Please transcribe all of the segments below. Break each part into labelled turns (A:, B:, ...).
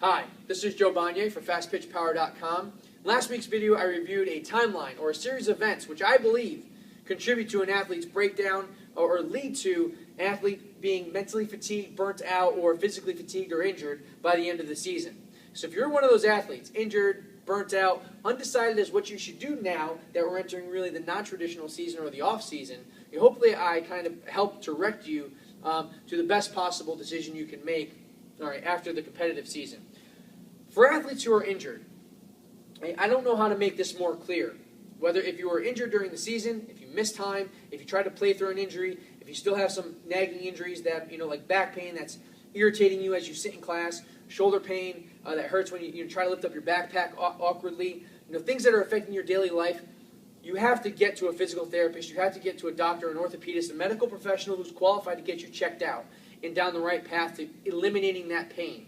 A: Hi, this is Joe Banye for FastPitchPower.com. Last week's video I reviewed a timeline or a series of events which I believe contribute to an athlete's breakdown or lead to an athlete being mentally fatigued, burnt out, or physically fatigued or injured by the end of the season. So if you're one of those athletes, injured, burnt out, undecided as what you should do now that we're entering really the non-traditional season or the off-season, hopefully I kind of help direct you to the best possible decision you can make after the competitive season. For athletes who are injured, I don't know how to make this more clear. Whether if you were injured during the season, if you missed time, if you tried to play through an injury, if you still have some nagging injuries that, like back pain that's irritating you as you sit in class, shoulder pain that hurts when you try to lift up your backpack awkwardly, things that are affecting your daily life, you have to get to a physical therapist, you have to get to a doctor, an orthopedist, a medical professional who's qualified to get you checked out and down the right path to eliminating that pain.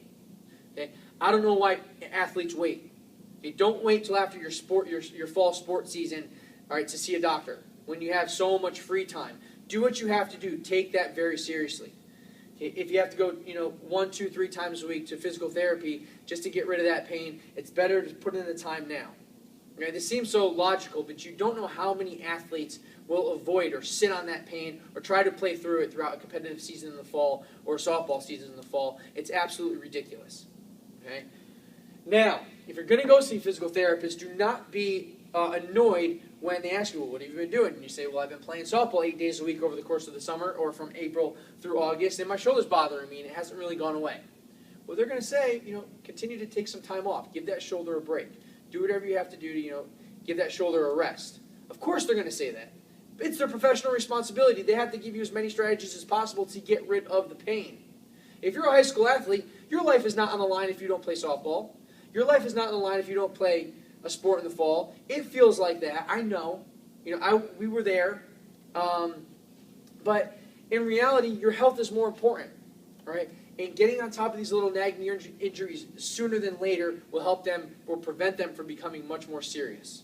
A: Okay? I don't know why athletes wait. Okay? Don't wait till after your fall sports season, to see a doctor when you have so much free time. Do what you have to do. Take that very seriously. Okay? If you have to go, 1, 2, 3 times a week to physical therapy just to get rid of that pain, it's better to put in the time now. Okay? This seems so logical, but you don't know how many athletes will avoid or sit on that pain or try to play through it throughout a competitive season in the fall or a softball season in the fall. It's absolutely ridiculous. Okay? Now, if you're going to go see a physical therapist, do not be annoyed when they ask you, well, what have you been doing? And you say, well, I've been playing softball 8 days a week over the course of the summer or from April through August, and my shoulder's bothering me and it hasn't really gone away. Well, they're going to say, continue to take some time off. Give that shoulder a break. Do whatever you have to do to, give that shoulder a rest. Of course they're going to say that. It's their professional responsibility. They have to give you as many strategies as possible to get rid of the pain. If you're a high school athlete, your life is not on the line if you don't play softball. Your life is not on the line if you don't play a sport in the fall. It feels like that. I know. We were there. But in reality, your health is more important. All right? And getting on top of these little nagging injuries sooner than later will prevent them from becoming much more serious.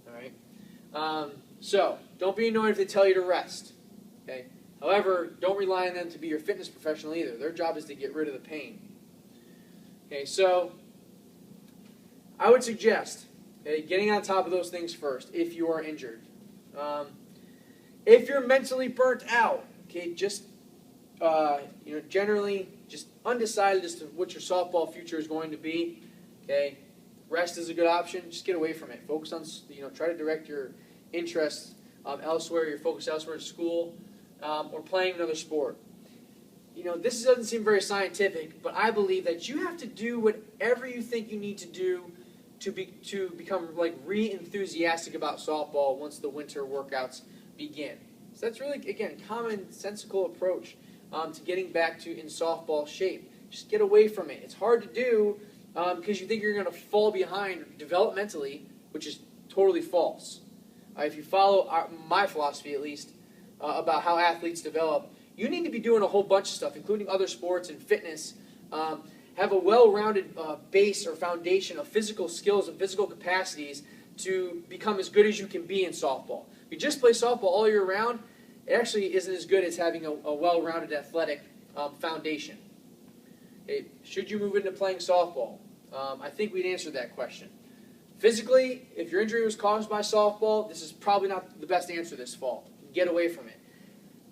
A: All right? So, don't be annoyed if they tell you to rest. Okay? However, don't rely on them to be your fitness professional either. Their job is to get rid of the pain. Okay, so I would suggest getting on top of those things first if you are injured. If you're mentally burnt out, just generally just undecided as to what your softball future is going to be. Okay, rest is a good option. Just get away from it. Focus on try to direct your interests elsewhere. Your focus elsewhere in school or playing another sport. This doesn't seem very scientific, but I believe that you have to do whatever you think you need to do to become re-enthusiastic about softball once the winter workouts begin. So that's really, again, commonsensical approach to getting back in softball shape. Just get away from it. It's hard to do because you think you're going to fall behind developmentally, which is totally false. If you follow my philosophy, at least, about how athletes develop, you need to be doing a whole bunch of stuff, including other sports and fitness. Have a well-rounded base or foundation of physical skills and physical capacities to become as good as you can be in softball. If you just play softball all year round, it actually isn't as good as having a well-rounded athletic foundation. Okay, should you move into playing softball? I think we'd answer that question. Physically, if your injury was caused by softball, this is probably not the best answer this fall. Get away from it.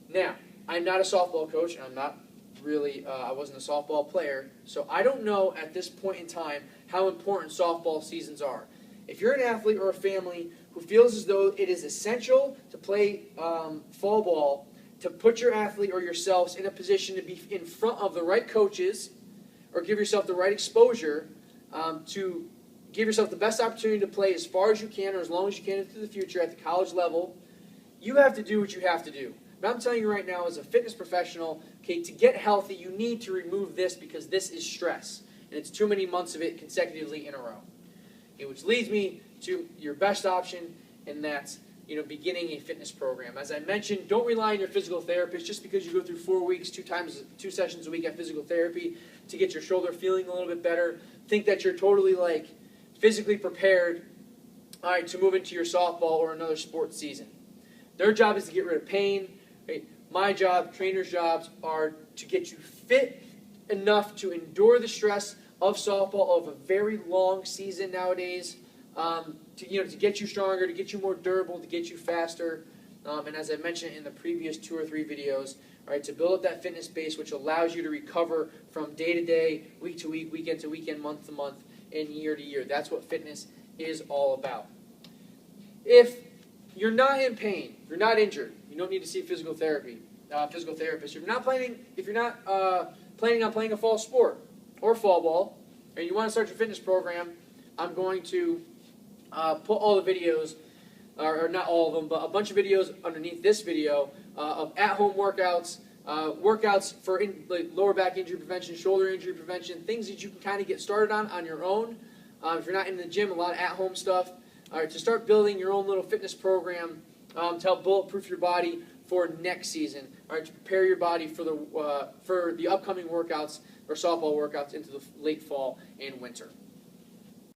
A: Now, I'm not a softball coach, and I'm not really, I wasn't a softball player, so I don't know at this point in time how important softball seasons are. If you're an athlete or a family who feels as though it is essential to play fall ball, to put your athlete or yourselves in a position to be in front of the right coaches or give yourself the right exposure to give yourself the best opportunity to play as far as you can or as long as you can into the future at the college level, you have to do what you have to do. But I'm telling you right now, as a fitness professional, to get healthy, you need to remove this because this is stress. And it's too many months of it consecutively in a row. Which leads me to your best option, and that's beginning a fitness program. As I mentioned, don't rely on your physical therapist just because you go through 4 weeks, 2 sessions a week at physical therapy to get your shoulder feeling a little bit better. Think that you're totally physically prepared to move into your softball or another sports season. Their job is to get rid of pain. My job, trainers' jobs, are to get you fit enough to endure the stress of softball, of a very long season nowadays, to get you stronger, to get you more durable, to get you faster, and as I mentioned in the previous 2 or 3 videos, right, to build up that fitness base, which allows you to recover from day to day, week to week, weekend to weekend, month to month, and year to year. That's what fitness is all about. If you're not in pain, you're not injured, you don't need to see physical therapist. If you're not planning on playing a fall sport or fall ball, and you want to start your fitness program, I'm going to put all the videos, or not all of them, but a bunch of videos underneath this video of at-home workouts, workouts for like lower back injury prevention, shoulder injury prevention, things that you can kind of get started on your own. If you're not in the gym, a lot of at-home stuff. To start building your own little fitness program to help bulletproof your body for next season. To prepare your body for the upcoming workouts or softball workouts into the late fall and winter.